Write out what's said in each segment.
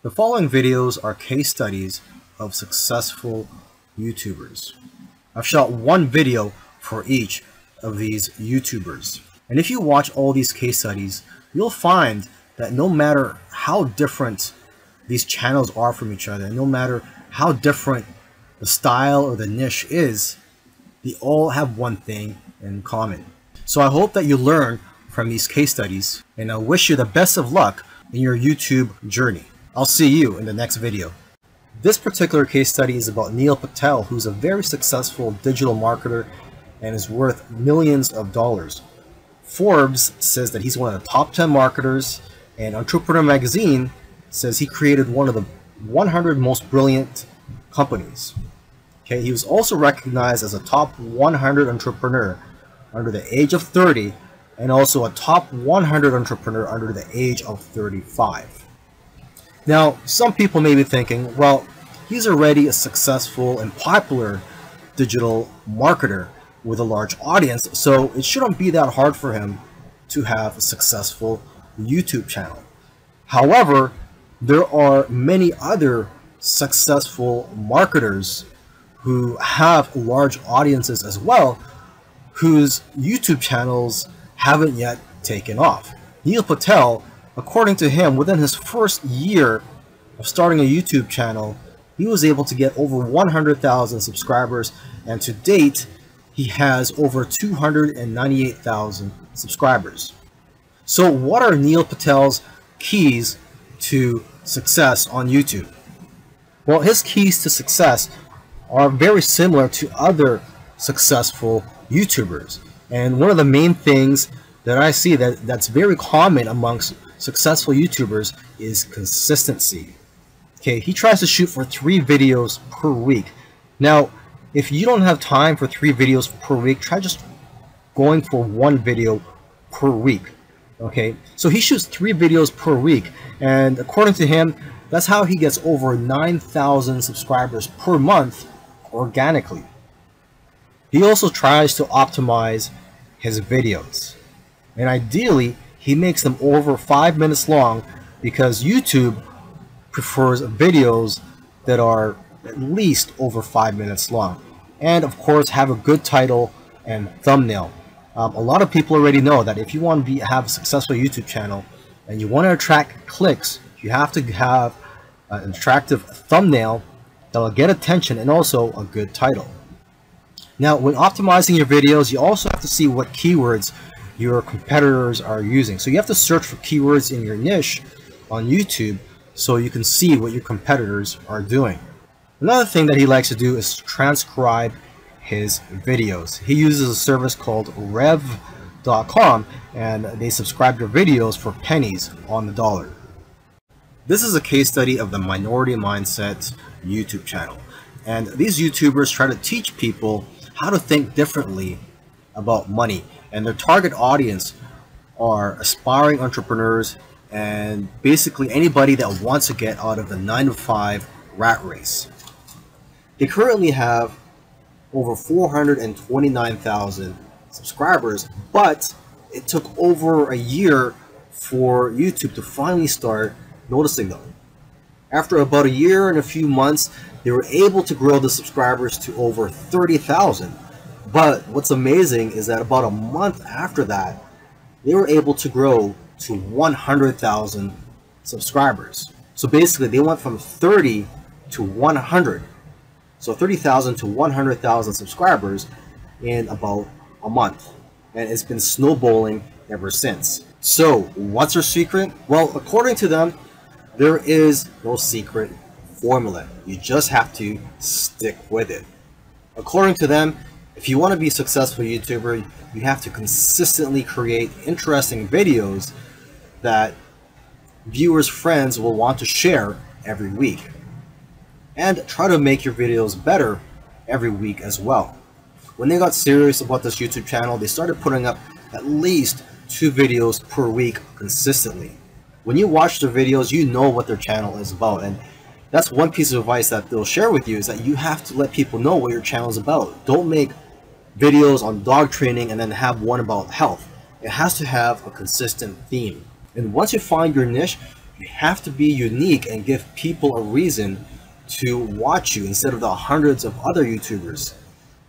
The following videos are case studies of successful YouTubers. I've shot one video for each of these YouTubers. And if you watch all these case studies, you'll find that no matter how different these channels are from each other, no matter how different the style or the niche is, they all have one thing in common. So I hope that you learn from these case studies, and I wish you the best of luck in your YouTube journey. I'll see you in the next video. This particular case study is about Neil Patel, who's a very successful digital marketer and is worth millions of dollars. Forbes says that he's one of the top 10 marketers, and Entrepreneur magazine says he created one of the 100 most brilliant companies. Okay, he was also recognized as a top 100 entrepreneur under the age of 30 and also a top 100 entrepreneur under the age of 35. Now, some people may be thinking, well, he's already a successful and popular digital marketer with a large audience, so it shouldn't be that hard for him to have a successful YouTube channel. However, there are many other successful marketers who have large audiences as well, whose YouTube channels haven't yet taken off. Neil Patel, according to him, within his first year of starting a YouTube channel, he was able to get over 100,000 subscribers, and to date, he has over 298,000 subscribers. So what are Neil Patel's keys to success on YouTube? Well, his keys to success are very similar to other successful YouTubers. And one of the main things that I see that's very common amongst successful YouTubers is consistency. Okay, he tries to shoot for 3 videos per week. Now, if you don't have time for 3 videos per week, try just going for 1 video per week. Okay, so he shoots 3 videos per week, and according to him, that's how he gets over 9,000 subscribers per month organically. He also tries to optimize his videos, and ideally he makes them over 5 minutes long, because YouTube prefers videos that are at least over 5 minutes long, and of course have a good title and thumbnail. A lot of people already know that if you want to have a successful YouTube channel and you want to attract clicks, you have to have an attractive thumbnail that'll get attention and also a good title. Now, when optimizing your videos, you also have to see what keywords your competitors are using. So you have to search for keywords in your niche on YouTube so you can see what your competitors are doing. Another thing that he likes to do is transcribe his videos. He uses a service called rev.com, and they subscribe your videos for pennies on the dollar. This is a case study of the Minority Mindset YouTube channel. And these YouTubers try to teach people how to think differently about money. And their target audience are aspiring entrepreneurs and basically anybody that wants to get out of the 9-to-5 rat race. They currently have over 429,000 subscribers, but it took over a year for YouTube to finally start noticing them. After about a year and a few months, they were able to grow the subscribers to over 30,000. But what's amazing is that about a month after that, they were able to grow to 100,000 subscribers. So basically, they went from 30 to 100. So 30,000 to 100,000 subscribers in about a month. And it's been snowballing ever since. So what's their secret? Well, according to them, there is no secret formula. You just have to stick with it. According to them, if you want to be a successful YouTuber, you have to consistently create interesting videos that viewers' friends will want to share every week. And try to make your videos better every week as well. When they got serious about this YouTube channel, they started putting up at least 2 videos per week consistently. When you watch their videos, you know what their channel is about, and that's one piece of advice that they'll share with you, is that you have to let people know what your channel is about. Don't make videos on dog training and then have one about health. It has to have a consistent theme. And once you find your niche, You have to be unique and give people a reason to watch you instead of the hundreds of other YouTubers.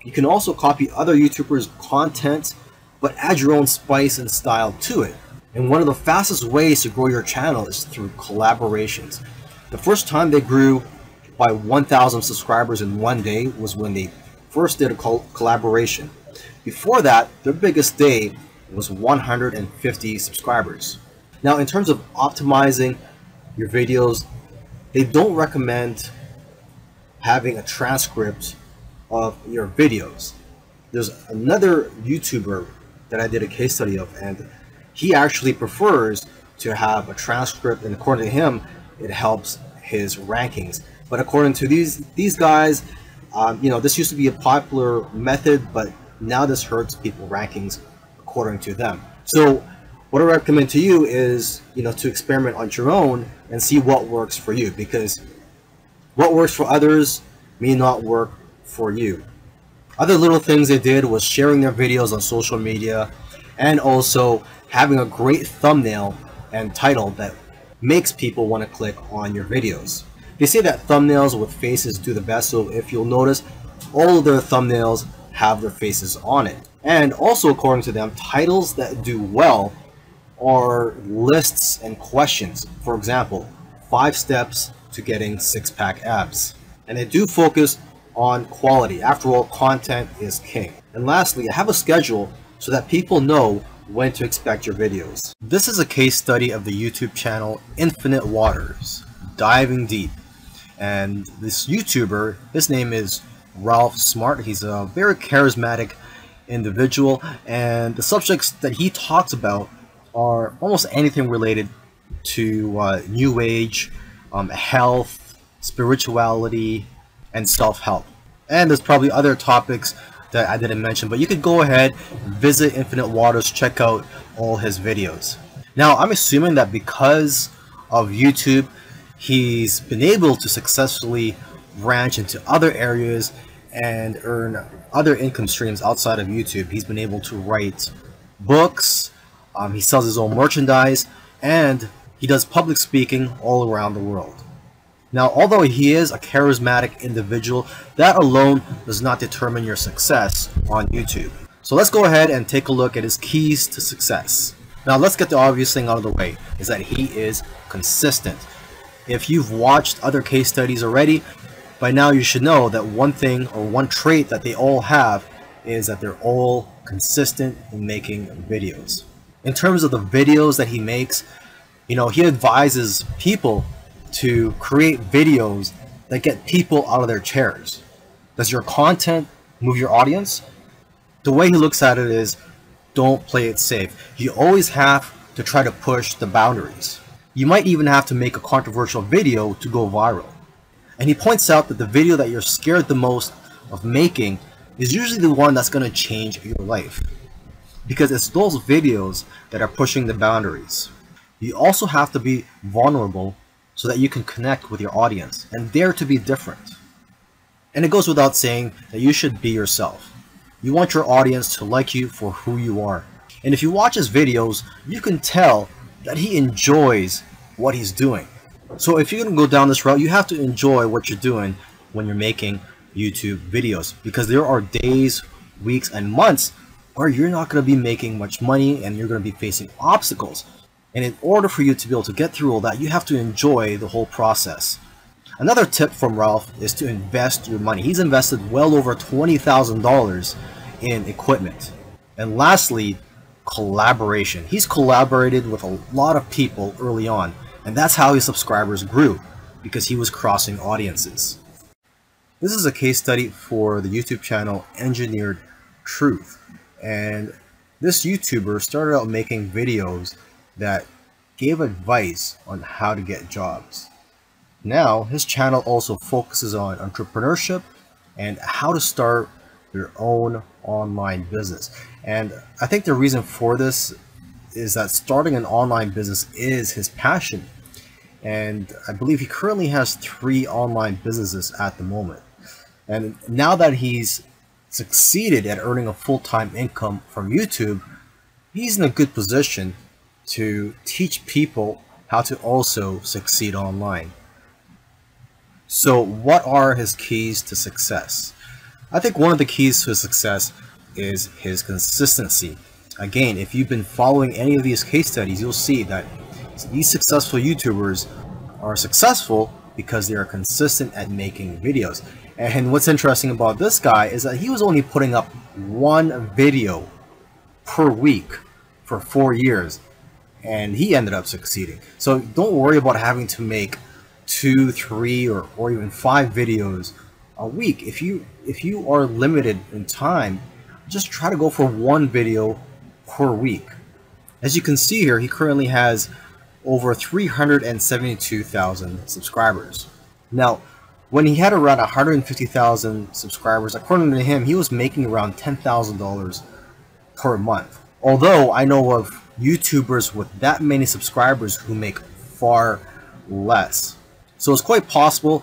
You can also copy other YouTubers' content, but add your own spice and style to it. And one of the fastest ways to grow your channel is through collaborations. The first time they grew by 1,000 subscribers in one day was when they first did a collaboration. Before that, their biggest day was 150 subscribers. Now, in terms of optimizing your videos, they don't recommend having a transcript of your videos. There's another YouTuber that I did a case study of, and he actually prefers to have a transcript, and according to him, it helps his rankings. But according to these guys, this used to be a popular method, but now this hurts people's rankings according to them. So what I recommend to you is, to experiment on your own and see what works for you, because what works for others may not work for you. Other little things they did was sharing their videos on social media, and also having a great thumbnail and title that makes people want to click on your videos. They say that thumbnails with faces do the best, so if you'll notice, all of their thumbnails have their faces on it. And also, according to them, titles that do well are lists and questions. For example, 5 steps to getting 6-pack abs. And they do focus on quality. After all, content is king. And lastly, I have a schedule so that people know when to expect your videos. This is a case study of the YouTube channel Infinite Waters, diving deep. And this YouTuber, his name is Ralph Smart. He's a very charismatic individual, and the subjects that he talks about are almost anything related to new age, health, spirituality, and self-help. And there's probably other topics that I didn't mention, but you could go ahead, visit Infinite Waters, check out all his videos. Now, I'm assuming that because of YouTube, he's been able to successfully branch into other areas and earn other income streams outside of YouTube. He's been able to write books, he sells his own merchandise, and he does public speaking all around the world. Now, although he is a charismatic individual, that alone does not determine your success on YouTube. So let's go ahead and take a look at his keys to success. Now, let's get the obvious thing out of the way, is that he is consistent. If you've watched other case studies already, by now you should know that one thing or one trait that they all have is that they're all consistent in making videos. In terms of the videos that he makes, he advises people to create videos that get people out of their chairs. Does your content move your audience? The way he looks at it is, don't play it safe. You always have to try to push the boundaries. You might even have to make a controversial video to go viral. And he points out that the video that you're scared the most of making is usually the one that's going to change your life, because it's those videos that are pushing the boundaries. You also have to be vulnerable so that you can connect with your audience and dare to be different. And it goes without saying that you should be yourself. You want your audience to like you for who you are. And if you watch his videos, you can tell that he enjoys what he's doing. So if you're going to go down this route, you have to enjoy what you're doing when you're making YouTube videos, because there are days, weeks, and months where you're not going to be making much money and you're going to be facing obstacles. And in order for you to be able to get through all that, you have to enjoy the whole process. Another tip from Ralph is to invest your money. He's invested well over $20,000 in equipment. And lastly, collaboration. He's collaborated with a lot of people early on, and that's how his subscribers grew, because he was crossing audiences. This is a case study for the YouTube channel Engineered Truth, and this YouTuber started out making videos that gave advice on how to get jobs. Now his channel also focuses on entrepreneurship and how to start your own online business. And I think the reason for this is that starting an online business is his passion. And I believe he currently has 3 online businesses at the moment. And now that he's succeeded at earning a full-time income from YouTube, he's in a good position to teach people how to also succeed online. So what are his keys to success? I think one of the keys to success is his consistency. Again, if you've been following any of these case studies, you'll see that these successful YouTubers are successful because they are consistent at making videos. And what's interesting about this guy is that he was only putting up one video per week for 4 years, and he ended up succeeding. So don't worry about having to make 2, 3, or even 5 videos a week. If you are limited in time, just try to go for one video per week. As you can see here, he currently has over 372,000 subscribers. Now, when he had around 150,000 subscribers, according to him, he was making around $10,000 per month. Although I know of YouTubers with that many subscribers who make far less. So it's quite possible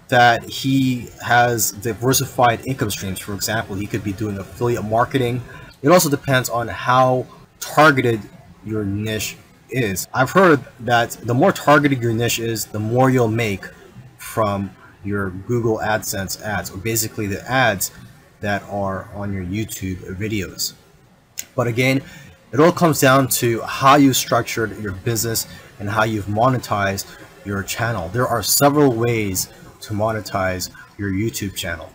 that he has diversified income streams. For example, he could be doing affiliate marketing. It also depends on how targeted your niche is. I've heard that the more targeted your niche is, the more you'll make from your Google AdSense ads, or basically the ads that are on your YouTube videos. But again, it all comes down to how you structured your business and how you've monetized your channel. There are several ways to monetize your YouTube channel.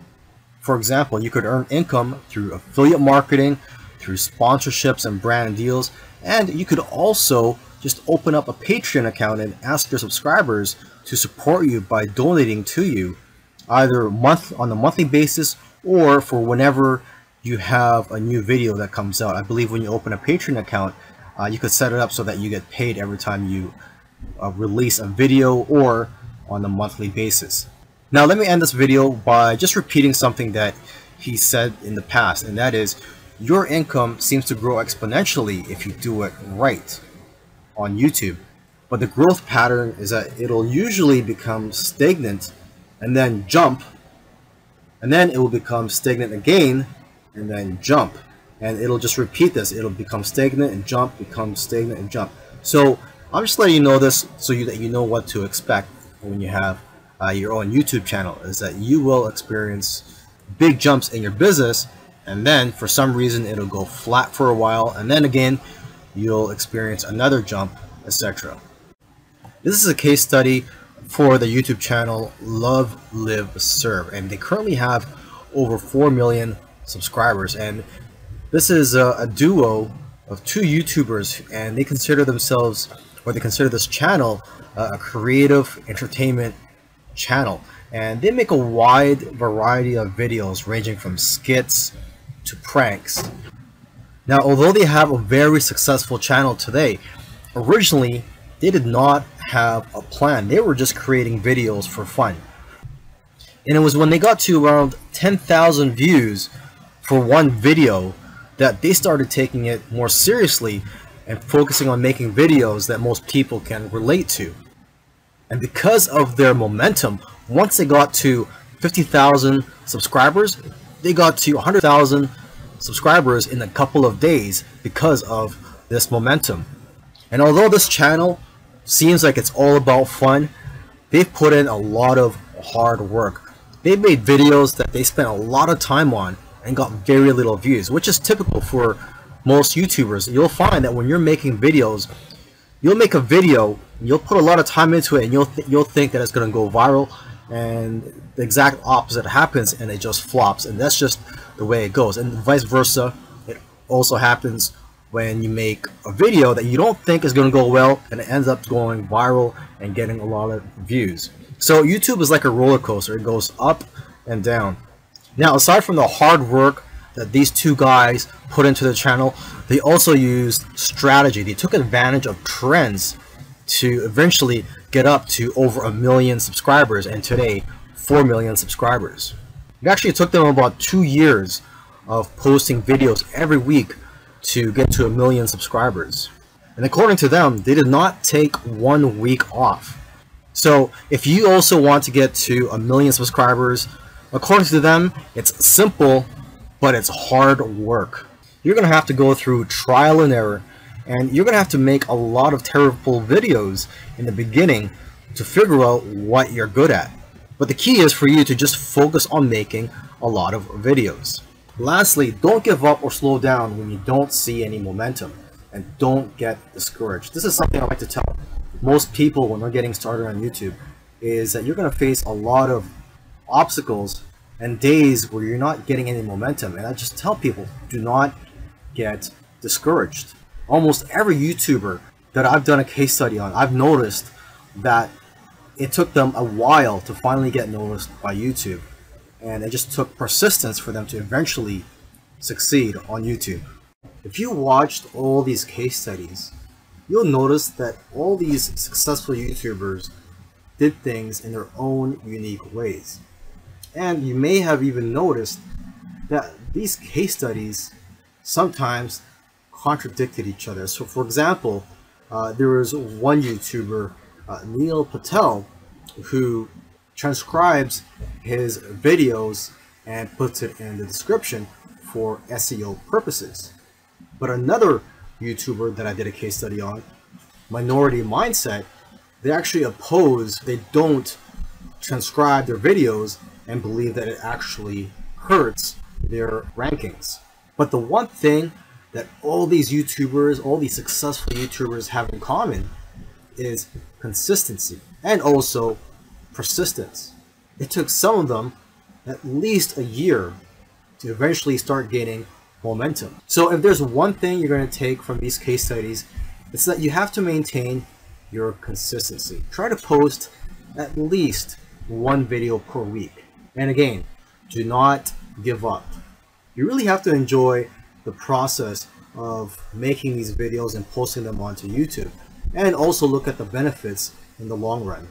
For example, you could earn income through affiliate marketing, through sponsorships and brand deals, and you could also just open up a Patreon account and ask your subscribers to support you by donating to you, either on a monthly basis or for whenever you have a new video that comes out. I believe when you open a Patreon account, you could set it up so that you get paid every time you release a video, or on a monthly basis. Now let me end this video by just repeating something that he said in the past, and that is, your income seems to grow exponentially if you do it right on YouTube. But the growth pattern is that it'll usually become stagnant and then jump, and then it will become stagnant again and then jump, and it'll just repeat this. It'll become stagnant and jump, become stagnant and jump. So I'm just letting you know this so that you know what to expect when you have your own YouTube channel, is that you will experience big jumps in your business, and then for some reason it'll go flat for a while, and then again you'll experience another jump, etc. This is a case study for the YouTube channel Love, Live, Serve, and they currently have over 4 million subscribers. And this is a duo of 2 YouTubers, and they consider themselves, or they consider this channel, a creative entertainment channel. And they make a wide variety of videos ranging from skits to pranks. Now, although they have a very successful channel today, originally they did not have a plan. They were just creating videos for fun. And it was when they got to around 10,000 views for one video that they started taking it more seriously and focusing on making videos that most people can relate to. And because of their momentum, once they got to 50,000 subscribers, they got to 100,000 subscribers in a couple of days because of this momentum. And although this channel seems like it's all about fun, they've put in a lot of hard work. They've made videos that they spent a lot of time on and got very little views, which is typical for most YouTubers. You'll find that when you're making videos, you'll make a video, you'll put a lot of time into it, and you'll think that it's going to go viral, and the exact opposite happens and it just flops. And that's just the way it goes. And vice versa, it also happens when you make a video that you don't think is going to go well and it ends up going viral and getting a lot of views. So YouTube is like a roller coaster. It goes up and down. Now, aside from the hard work that these 2 guys put into the channel, they also used strategy. They took advantage of trends to eventually get up to over 1 million subscribers, and today 4 million subscribers. It actually took them about 2 years of posting videos every week to get to 1 million subscribers. And according to them, they did not take 1 week off. So if you also want to get to 1 million subscribers, according to them, it's simple, but it's hard work. You're going to have to go through trial and error, And you're gonna have to make a lot of terrible videos in the beginning to figure out what you're good at. But the key is for you to just focus on making a lot of videos. Lastly, don't give up or slow down when you don't see any momentum, and don't get discouraged. This is something I like to tell most people when they're getting started on YouTube, is that you're going to face a lot of obstacles and days where you're not getting any momentum. And I just tell people, do not get discouraged. Almost every YouTuber that I've done a case study on, I've noticed that it took them a while to finally get noticed by YouTube. And it just took persistence for them to eventually succeed on YouTube. If you watched all these case studies, you'll notice that all these successful YouTubers did things in their own unique ways. And you may have even noticed that these case studies sometimes contradicted each other. So for example, there was one YouTuber, Neil Patel, who transcribes his videos and puts it in the description for SEO purposes. But another YouTuber that I did a case study on, Minority Mindset, they actually oppose, they don't transcribe their videos and believe that it actually hurts their rankings. But the one thing that all these YouTubers, all these successful YouTubers have in common is consistency and also persistence. It took some of them at least a year to eventually start gaining momentum. So if there's one thing you're going to take from these case studies, it's that you have to maintain your consistency. Try to post at least one video per week. And again, do not give up. You really have to enjoy the process of making these videos and posting them onto YouTube, and also look at the benefits in the long run.